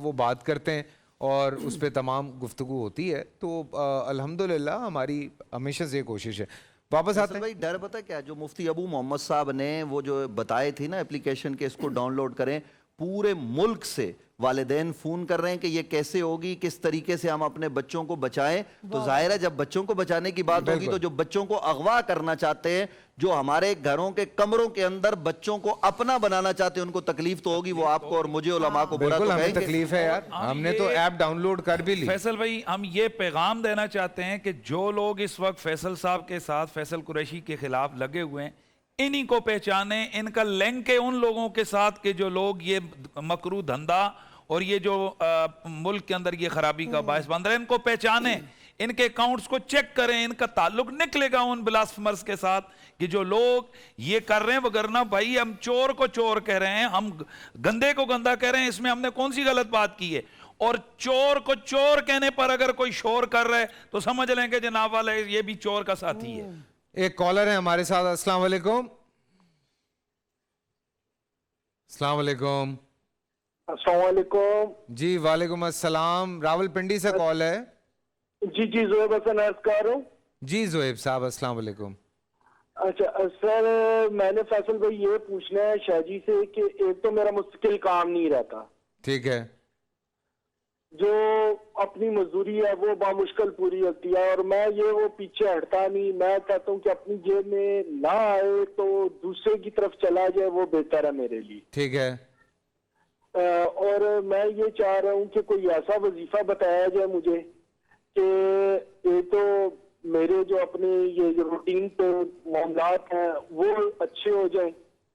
وہ بات کرتے ہیں اور اس پہ تمام گفتگو ہوتی ہے. تو الحمدللہ ہماری ہمیشہ سے یہ کوشش ہے. واپس آتے ہیں بھائی, ڈر پتہ کیا, جو مفتی ابو محمد صاحب نے وہ جو بتائے تھی نا اپلیکیشن کے اس کو ڈاؤن لوڈ کریں, پورے ملک سے والدین فون کر رہے ہیں کہ یہ کیسے ہوگی, کس طریقے سے ہم اپنے بچوں کو بچائیں. تو ظاہر ہے جب بچوں کو بچانے کی بات ہوگی تو جو بچوں کو اغوا کرنا چاہتے ہیں, جو ہمارے گھروں کے کمروں کے اندر بچوں کو اپنا بنانا چاہتے ہیں, ان کو تکلیف تو ہوگی. وہ آپ کو اور مجھے علماء کو برا تو کہیں گے. تکلیف ہے یار, ہم نے تو ایپ ڈاؤن لوڈ کر بھی لی. فیصل بھائی, ہم یہ پیغام دینا چاہتے ہیں کہ جو لوگ اس وقت فیصل صاحب کے ساتھ, فیصل قریشی کے خلاف لگے ہوئے ہیں, انہی کو پہچانیں. ان کا لنک ہے ان لوگوں کے ساتھ کہ جو لوگ یہ مکروہ دھندا اور یہ جو ملک کے اندر یہ خرابی کا باعث بن رہے ہیں, ان کو پہچانیں, ان کے اکاؤنٹس کو چیک کریں. ان کا تعلق نکلے گا ان بلاسفمرز کے ساتھ کہ جو لوگ یہ کر رہے ہیں. وگرنہ بھائی ہم چور کو چور کہہ رہے ہیں, ہم گندے کو گندہ کہہ رہے ہیں, اس میں ہم نے کون سی غلط بات کی ہے؟ اور چور کو چور کہنے پر اگر کوئی شور کر رہا ہے تو سمجھ لیں کہ جناب والے یہ بھی چور کا ساتھی ہے. ایک کالر ہے ہمارے ساتھ. السلام علیکم. السلام علیکم. السلام علیکم. جی وعلیکم السلام. راول پنڈی سے کال ہے. جی زہیب حسن عرض کر رہا ہوں. جی زہیب صاحب السلام علیکم. اچھا سر, میں نے فیصل بھائی یہ پوچھنا ہے شاہ جی سے کہ ایک تو میرا مستقل کام نہیں رہتا, ٹھیک ہے, جو اپنی مزدوری ہے وہ بامشکل پوری ہوتی ہے, اور میں یہ وہ پیچھے ہٹتا نہیں. میں کہتا ہوں کہ اپنی جیب میں نہ آئے تو دوسرے کی طرف چلا جائے, وہ بہتر ہے میرے لیے. ٹھیک ہے. اور میں یہ چاہ رہا ہوں کہ کوئی ایسا وظیفہ بتایا جائے مجھے کہ ایک تو میرے جو اپنے یہ روٹین پہ معاملات ہیں وہ اچھے ہو جائیں,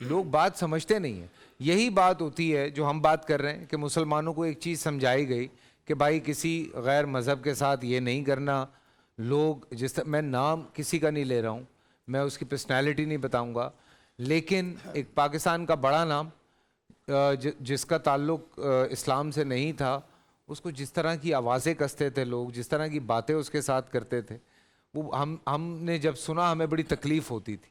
لوگ بات سمجھتے نہیں ہیں. یہی بات ہوتی ہے جو ہم بات کر رہے ہیں کہ مسلمانوں کو ایک چیز سمجھائی گئی کہ بھائی کسی غیر مذہب کے ساتھ یہ نہیں کرنا. لوگ میں نام کسی کا نہیں لے رہا ہوں, میں اس کی پرسنالٹی نہیں بتاؤں گا, لیکن ایک پاکستان کا بڑا نام جس کا تعلق اسلام سے نہیں تھا, اس کو جس طرح کی آوازیں کستے تھے لوگ, جس طرح کی باتیں اس کے ساتھ کرتے تھے, وہ ہم نے جب سنا ہمیں بڑی تکلیف ہوتی تھی.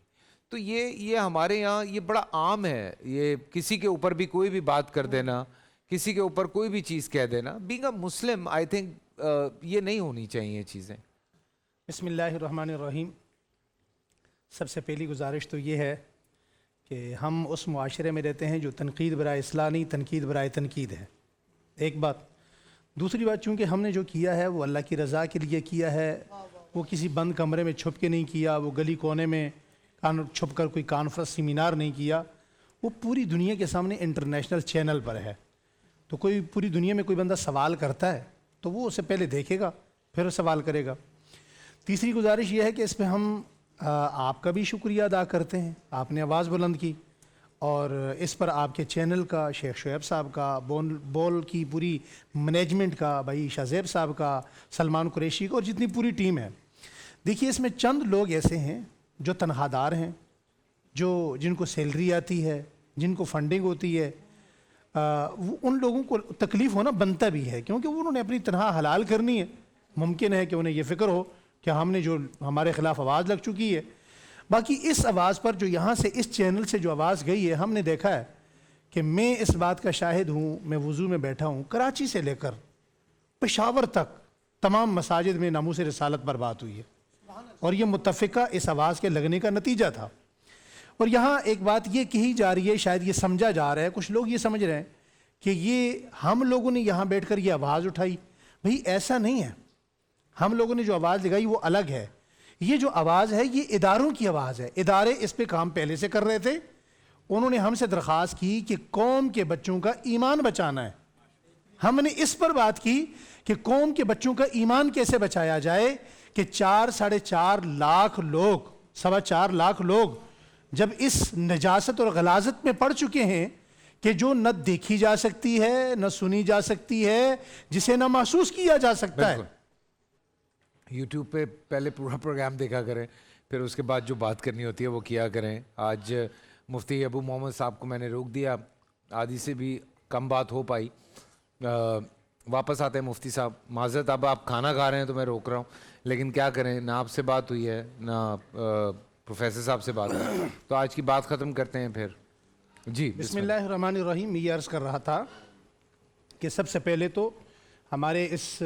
تو یہ ہمارے یہاں یہ بڑا عام ہے, یہ کسی کے اوپر بھی کوئی بھی بات کر دینا, کسی کے اوپر کوئی بھی چیز کہہ دینا. Being a Muslim I think یہ نہیں ہونی چاہیے چیزیں. بسم اللہ الرحمن الرحیم. سب سے پہلی گزارش تو یہ ہے کہ ہم اس معاشرے میں رہتے ہیں جو تنقید برائے اصلاح نہیں, تنقید برائے تنقید ہے. ایک بات. دوسری بات, چونکہ ہم نے جو کیا ہے وہ اللہ کی رضا کے لیے کیا ہے, وہ کسی بند کمرے میں چھپ کے نہیں کیا, وہ گلی کونے میں چھپ کر کوئی کانفرنس سیمینار نہیں کیا, وہ پوری دنیا کے سامنے انٹرنیشنل چینل پر ہے. تو کوئی پوری دنیا میں کوئی بندہ سوال کرتا ہے تو وہ اسے پہلے دیکھے گا پھر سوال کرے گا. تیسری گزارش یہ ہے کہ اس پہ ہم آپ کا بھی شکریہ ادا کرتے ہیں, آپ نے آواز بلند کی, اور اس پر آپ کے چینل کا, شیخ شعیب صاحب کا, بول کی پوری مینجمنٹ کا, بھائی شاہ زیب صاحب کا, سلمان قریشی کا, اور جتنی پوری ٹیم ہے. دیکھیے اس میں چند لوگ ایسے ہیں جو تنخواہ دار ہیں, جن کو سیلری آتی ہے, جن کو فنڈنگ ہوتی ہے. ان لوگوں کو تکلیف ہونا بنتا بھی ہے, کیونکہ انہوں نے اپنی تنخواہ حلال کرنی ہے. ممکن ہے کہ انہیں یہ فکر ہو کہ ہم نے جو ہمارے خلاف آواز لگ چکی ہے. باقی اس آواز پر جو یہاں سے اس چینل سے جو آواز گئی ہے, ہم نے دیکھا ہے کہ میں اس بات کا شاہد ہوں, میں وضو میں بیٹھا ہوں, کراچی سے لے کر پشاور تک تمام مساجد میں ناموس رسالت پر بات ہوئی ہے, اور یہ متفقہ اس آواز کے لگنے کا نتیجہ تھا. اور یہاں ایک بات یہ کہی جا رہی ہے, شاید یہ سمجھا جا رہا ہے, کچھ لوگ یہ سمجھ رہے ہیں کہ یہ ہم لوگوں نے یہاں بیٹھ کر یہ آواز اٹھائی. بھئی ایسا نہیں ہے, ہم لوگوں نے جو آواز لگائی وہ الگ ہے. یہ جو آواز ہے یہ اداروں کی آواز ہے. ادارے اس پہ کام پہلے سے کر رہے تھے. انہوں نے ہم سے درخواست کی کہ قوم کے بچوں کا ایمان بچانا ہے. ہم نے اس پر بات کی کہ قوم کے بچوں کا ایمان کیسے بچایا جائے, کہ 4-4.5 لاکھ لوگ, 4.25 لاکھ لوگ جب اس نجاست اور غلاظت میں پڑ چکے ہیں کہ جو نہ دیکھی جا سکتی ہے, نہ سنی جا سکتی ہے, جسے نہ محسوس کیا جا سکتا ہے. یوٹیوب پہ پہلے پورا پروگرام دیکھا کریں, پھر اس کے بعد جو بات کرنی ہوتی ہے وہ کیا کریں. آج مفتی ابو محمد صاحب کو میں نے روک دیا, آدھی سے بھی کم بات ہو پائی. واپس آتے ہیں مفتی صاحب, معذرت اب آپ کھانا کھا رہے ہیں تو میں روک رہا ہوں, لیکن کیا کریں, نہ آپ سے بات ہوئی ہے نہ پروفیسر صاحب سے بات ہوئی, تو آج کی بات ختم کرتے ہیں پھر. جی بسم اللہ الرحمن الرحیم. میں یہ عرض کر رہا تھا کہ سب سے پہلے تو ہمارے اس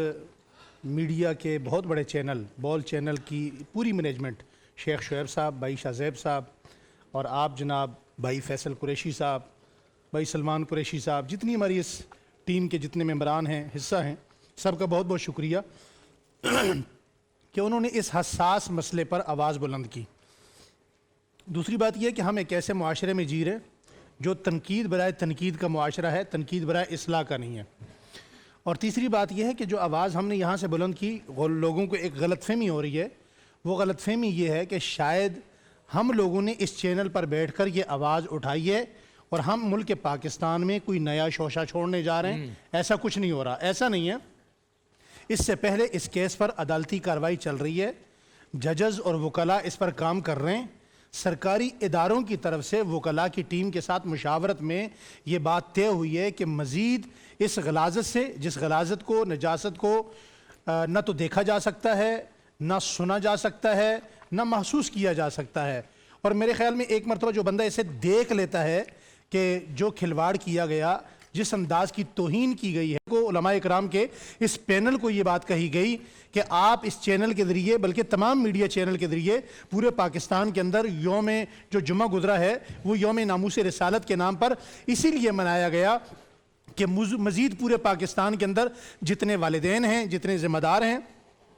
میڈیا کے بہت بڑے چینل, بول چینل کی پوری مینجمنٹ, شیخ شعیب صاحب, بھائی شاہ زیب صاحب, اور آپ جناب بھائی فیصل قریشی صاحب, بھائی سلمان قریشی صاحب, جتنی ہماری اس ٹیم کے جتنے ممبران ہیں, حصہ ہیں, سب کا بہت بہت شکریہ کہ انہوں نے اس حساس مسئلے پر آواز بلند کی. دوسری بات یہ ہے کہ ہم ایک ایسے معاشرے میں جی رہے ہیں جو تنقید برائے تنقید کا معاشرہ ہے, تنقید برائے اصلاح کا نہیں ہے. اور تیسری بات یہ ہے کہ جو آواز ہم نے یہاں سے بلند کی, لوگوں کو ایک غلط فہمی ہو رہی ہے. وہ غلط فہمی یہ ہے کہ شاید ہم لوگوں نے اس چینل پر بیٹھ کر یہ آواز اٹھائی ہے اور ہم ملک پاکستان میں کوئی نیا شوشہ چھوڑنے جا رہے ہیں. ایسا کچھ نہیں ہو رہا, ایسا نہیں ہے. اس سے پہلے اس کیس پر عدالتی کارروائی چل رہی ہے, ججز اور وکلاء اس پر کام کر رہے ہیں. سرکاری اداروں کی طرف سے وکلاء کی ٹیم کے ساتھ مشاورت میں یہ بات طے ہوئی ہے کہ مزید اس غلاظت سے, جس غلاظت کو, نجاست کو نہ تو دیکھا جا سکتا ہے, نہ سنا جا سکتا ہے, نہ محسوس کیا جا سکتا ہے. اور میرے خیال میں ایک مرتبہ جو بندہ اسے دیکھ لیتا ہے کہ جو کھلواڑ کیا گیا, جس انداز کی توہین کی گئی ہے, کو علماء اکرام کے اس پینل کو یہ بات کہی گئی کہ آپ اس چینل کے ذریعے, بلکہ تمام میڈیا چینل کے ذریعے پورے پاکستان کے اندر یوم جو جمعہ گزرا ہے وہ یوم ناموس رسالت کے نام پر اسی لیے منایا گیا کہ مزید پورے پاکستان کے اندر جتنے والدین ہیں, جتنے ذمہ دار ہیں,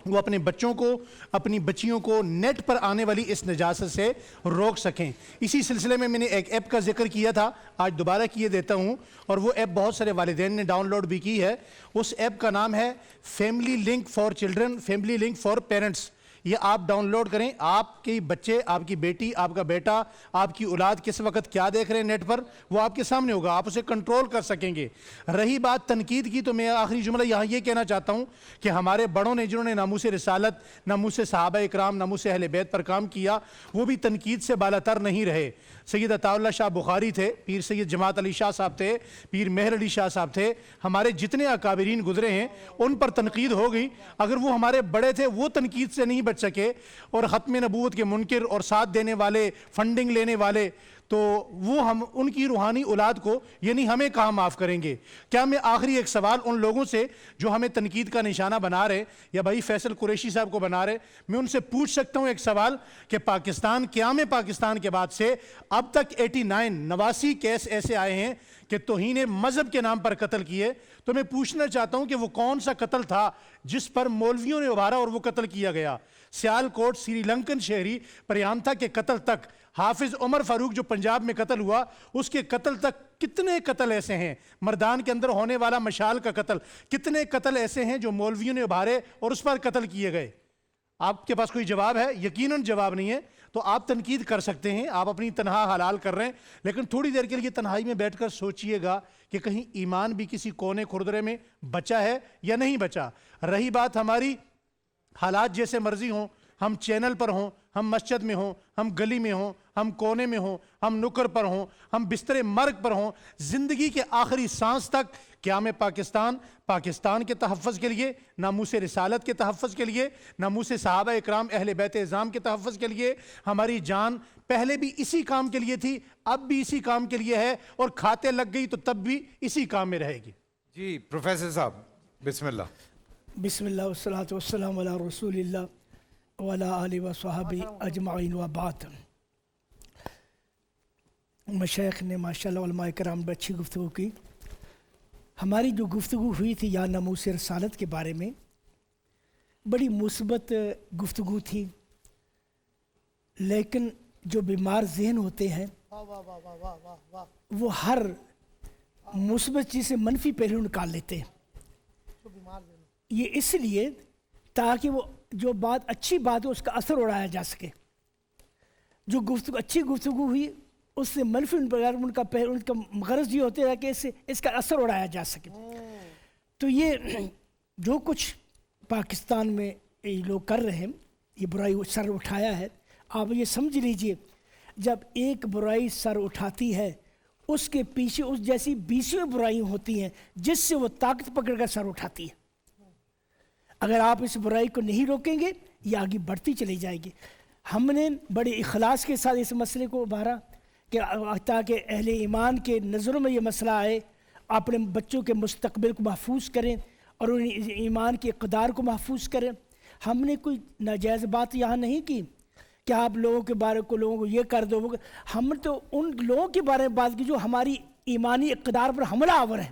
وہ اپنے بچوں کو, اپنی بچیوں کو نیٹ پر آنے والی اس نجاست سے روک سکیں. اسی سلسلے میں نے ایک ایپ کا ذکر کیا تھا, آج دوبارہ کیے دیتا ہوں, اور وہ ایپ بہت سارے والدین نے ڈاؤن لوڈ بھی کی ہے. اس ایپ کا نام ہے family link for children, family link for parents. یہ آپ ڈاؤن لوڈ کریں. آپ کے بچے, آپ کی بیٹی, آپ کا بیٹا, آپ کی اولاد کس وقت کیا دیکھ رہے ہیں نیٹ پر, وہ آپ کے سامنے ہوگا, آپ اسے کنٹرول کر سکیں گے. رہی بات تنقید کی, تو میں آخری جملہ یہاں یہ کہنا چاہتا ہوں کہ ہمارے بڑوں نے جنہوں نے ناموس رسالت, ناموس صحابہ اکرام, ناموس اہل بیت پر کام کیا, وہ بھی تنقید سے بالاتر نہیں رہے. سید عطا اللہ شاہ بخاری تھے, پیر سید جماعت علی شاہ صاحب تھے, پیر مہر علی شاہ صاحب تھے, ہمارے جتنے اکابرین گزرے ہیں ان پر تنقید ہو گئی. اگر وہ ہمارے بڑے تھے, وہ تنقید سے نہیں بچ سکے, اور ختم نبوت کے منکر اور ساتھ دینے والے, فنڈنگ لینے والے, تو وہ ہم ان کی روحانی اولاد کو یعنی ہمیں کہاں معاف کریں گے. کیا میں آخری ایک سوال ان لوگوں سے جو ہمیں تنقید کا نشانہ بنا رہے, یا بھائی فیصل قریشی صاحب کو بنا رہے, میں ان سے پوچھ سکتا ہوں ایک سوال کہ پاکستان, قیام پاکستان کے بعد سے اب تک 89 کیس ایسے آئے ہیں کہ توہین مذہب کے نام پر قتل کیے, تو میں پوچھنا چاہتا ہوں کہ وہ کون سا قتل تھا جس پر مولویوں نے ابھارا اور وہ قتل کیا گیا. سیال کوٹ سری لنکن شہری پریانتھا کے قتل تک, حافظ عمر فاروق جو پنجاب میں قتل ہوا, اس کے قتل تک کتنے قتل ایسے ہیں, مردان کے اندر ہونے والا مشال کا قتل, کتنے قتل ایسے ہیں جو مولویوں نے ابھارے اور اس پر قتل کیے گئے. آپ کے پاس کوئی جواب ہے؟ یقیناً جواب نہیں ہے. تو آپ تنقید کر سکتے ہیں, آپ اپنی تنہا حلال کر رہے ہیں, لیکن تھوڑی دیر کے لیے تنہائی میں بیٹھ کر سوچئے گا کہ کہیں ایمان بھی کسی کونے کھردرے میں بچا ہے یا نہیں بچا. رہی بات ہماری, حالات جیسے مرضی ہوں, ہم چینل پر ہوں, ہم مسجد میں ہوں, ہم گلی میں ہوں, ہم کونے میں ہوں, ہم نکر پر ہوں, ہم بستر مرگ پر ہوں, زندگی کے آخری سانس تک قیام پاکستان, پاکستان کے تحفظ کے لیے, ناموس رسالت کے تحفظ کے لیے, ناموس صحابہ اکرام اہل بیت اعظام کے تحفظ کے لیے, ہماری جان پہلے بھی اسی کام کے لیے تھی, اب بھی اسی کام کے لیے ہے, اور کھاتے لگ گئی تو تب بھی اسی کام میں رہے گی. جی پروفیسر صاحب, بسم اللہ. بسم اللہ والصلاة والسلام علی رسول اللہ وعلی آلہ وصحبہ اجمعین وبعد. مشایخ نے ماشاءاللہ علماء کرام میں اچھی گفتگو کی. ہماری جو گفتگو ہوئی تھی یا ناموس رسالت کے بارے میں, بڑی مثبت گفتگو تھی, لیکن جو بیمار ذہن ہوتے ہیں وہ ہر مثبت چیز سے منفی پہلو نکال لیتے ہیں. یہ اس لیے تاکہ وہ جو بات اچھی بات ہے اس کا اثر اڑایا جا سکے. جو گفتگو اچھی گفتگو ہوئی اس سے منفی ان کا غرض یہ ہوتا ہے کہ اس کا اثر اڑایا جا سکے. تو یہ جو کچھ پاکستان میں یہ لوگ کر رہے ہیں, یہ برائی سر اٹھایا ہے, آپ یہ سمجھ لیجئے جب ایک برائی سر اٹھاتی ہے اس کے پیچھے اس جیسی 20 برائیاں ہوتی ہیں جس سے وہ طاقت پکڑ کر سر اٹھاتی ہے. اگر آپ اس برائی کو نہیں روکیں گے یہ آگے بڑھتی چلی جائے گی. ہم نے بڑے اخلاص کے ساتھ اس مسئلے کو ابھارا کہ تاکہ اہل ایمان کے نظروں میں یہ مسئلہ آئے, اپنے بچوں کے مستقبل کو محفوظ کریں اور ان ایمان کے اقدار کو محفوظ کریں. ہم نے کوئی ناجائز بات یہاں نہیں کی کہ آپ لوگوں کو یہ کر دو. ہم تو ان لوگوں کے بارے میں بات کی جو ہماری ایمانی اقدار پر حملہ آور ہیں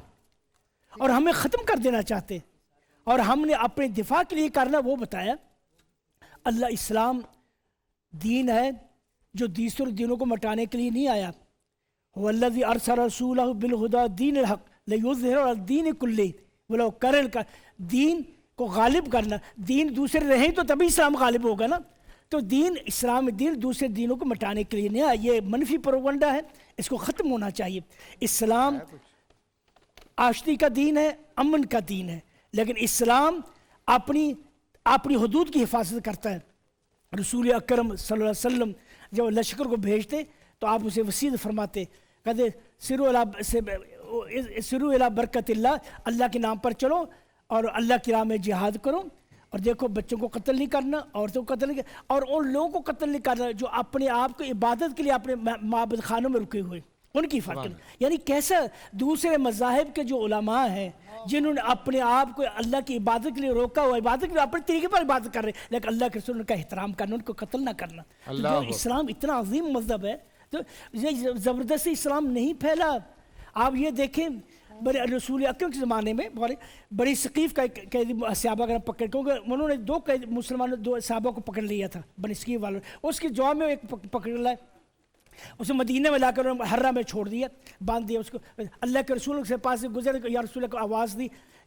اور ہمیں ختم کر دینا چاہتے ہیں, اور ہم نے اپنے دفاع کے لیے کرنا وہ بتایا. اللہ اسلام دین ہے جو دوسرے دینوں کو مٹانے کے لیے نہیں آیا. والذی ارسل رسولہ بالہدی دین الحق لیظہرہ علی الدین کلہ ولو کرہ الکافرون. دین کو غالب کرنا, دین دوسرے رہیں تو تبھی اسلام غالب ہوگا نا. تو دین اسلام دین دوسرے دینوں کو مٹانے کے لیے نہیں آیا. یہ منفی پروپیگنڈا ہے, اس کو ختم ہونا چاہیے. اسلام آشتی کا دین ہے, امن کا دین ہے, لیکن اسلام اپنی حدود کی حفاظت کرتا ہے. رسول اکرم صلی اللہ علیہ وسلم جب لشکر کو بھیجتے تو آپ اسے وصیت فرماتے, کہتے سرو الی برکت اللہ, اللہ کے نام پر چلو اور اللہ کی راہ میں جہاد کرو, اور دیکھو بچوں کو قتل نہیں کرنا, عورتوں کو قتل نہیں کرنا, اور ان لوگوں کو قتل نہیں کرنا جو اپنے آپ کو عبادت کے لیے اپنے معبد خانوں میں رکے ہوئے, ان کی فرق. یعنی کیسا دوسرے مذاہب کے جو علماء ہیں جنہوں نے اپنے آپ کو اللہ کی عبادت کے لیے روکا ہوا, عبادت کے لیے اپنے طریقے پر عبادت کر رہے ہیں, لیکن اللہ کے رسول کا احترام کرنا, ان کو قتل نہ کرنا. جو اسلام اتنا عظیم مذہب ہے, تو یہ زبردستی اسلام نہیں پھیلا. آپ یہ دیکھیں بڑے رسول اکرم کے زمانے میں بڑی ثقیف کا قیدی صحابہ کا پکڑ, کیونکہ انہوں نے دو صحابہ کو پکڑ لیا تھا بنی ثقیف والوں, اس کے جواب میں ایک پکڑ لائے, اسے مدینہ میں لا کر حرہ میں چھوڑ دیا, باندھ دیا اس کو. اللہ کے رسول کے پاس سے گزر, یا رسول کو آواز دی,